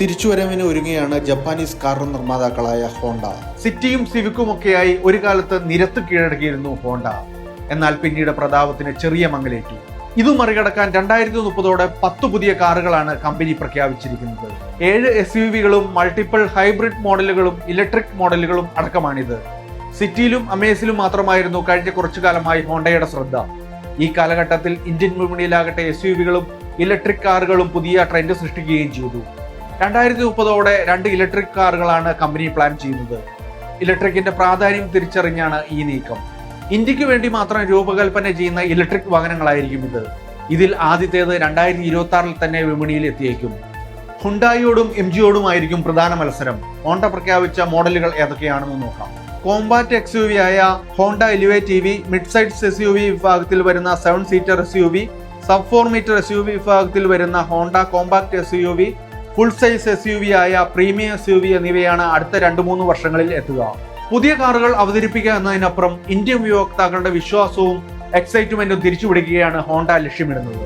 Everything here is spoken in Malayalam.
തിരിച്ചുവരവിന് ഒരുങ്ങിയാണ് ജപ്പാനീസ് കാർ നിർമ്മാതാക്കളായ ഹോണ്ട. സിറ്റിയും സിവിക്കുമൊക്കെയായി ഒരു കാലത്ത് നിരത്ത് കീഴടക്കിയിരുന്നു ഹോണ്ട. എന്നാൽ പിന്നീട് പ്രതാപത്തിന് ചെറിയ മങ്ങലേറ്റു. ഇത് മറികടക്കാൻ 2030 10 പുതിയ കാറുകളാണ് കമ്പനി പ്രഖ്യാപിച്ചിരിക്കുന്നത്. 7 SUV-കളും മൾട്ടിപ്പിൾ ഹൈബ്രിഡ് മോഡലുകളും ഇലക്ട്രിക് മോഡലുകളും അടക്കമാണിത്. സിറ്റിയിലും അമേസിലും മാത്രമായിരുന്നു കഴിഞ്ഞ കുറച്ചു കാലമായി ഹോണ്ടയുടെ ശ്രദ്ധ. ഈ കാലഘട്ടത്തിൽ ഇന്ത്യൻ വിപണിയിലാകട്ടെ SUV-കളും ഇലക്ട്രിക് കാറുകളും പുതിയ ട്രെൻഡ് സൃഷ്ടിക്കുകയും ചെയ്തു. 2030 2 ഇലക്ട്രിക് കാറുകളാണ് കമ്പനി പ്ലാൻ ചെയ്യുന്നത്. ഇലക്ട്രിക്കിന്റെ പ്രാധാന്യം തിരിച്ചറിഞ്ഞാണ് ഈ നീക്കം. ഇന്ത്യക്ക് വേണ്ടി മാത്രം രൂപകൽപ്പന ചെയ്യുന്ന ഇലക്ട്രിക് വാഹനങ്ങളായിരിക്കും ഇത്. ഇതിൽ ആദ്യത്തേത് 2026 തന്നെ വിപണിയിൽ എത്തിയേക്കും. ഹുണ്ടായിയോടും MG-യോടുമായിരിക്കും പ്രധാന മത്സരം. ഹോണ്ട പ്രഖ്യാപിച്ച മോഡലുകൾ ഏതൊക്കെയാണെന്ന് നോക്കാം. കോമ്പാക്ട് XUV ആയ Honda elevate EV, mid size SUV വിഭാഗത്തിൽ വരുന്ന 7 seater SUV, sub 4 metre SUV വിഭാഗത്തിൽ വരുന്ന Honda compact SUV, full size SUV ആയ പ്രീമിയം SUV എന്നിവയാണ് അടുത്ത 2-3 വർഷങ്ങളിൽ എത്തുക. പുതിയ കാറുകൾ അവതരിപ്പിക്കുക എന്നതിനപ്പുറം ഇന്ത്യൻ ഉപഭോക്താക്കളുടെ വിശ്വാസവും എക്സൈറ്റ്മെന്റും തിരിച്ചുപിടിക്കുകയാണ് ഹോണ്ട ലക്ഷ്യമിടുന്നത്.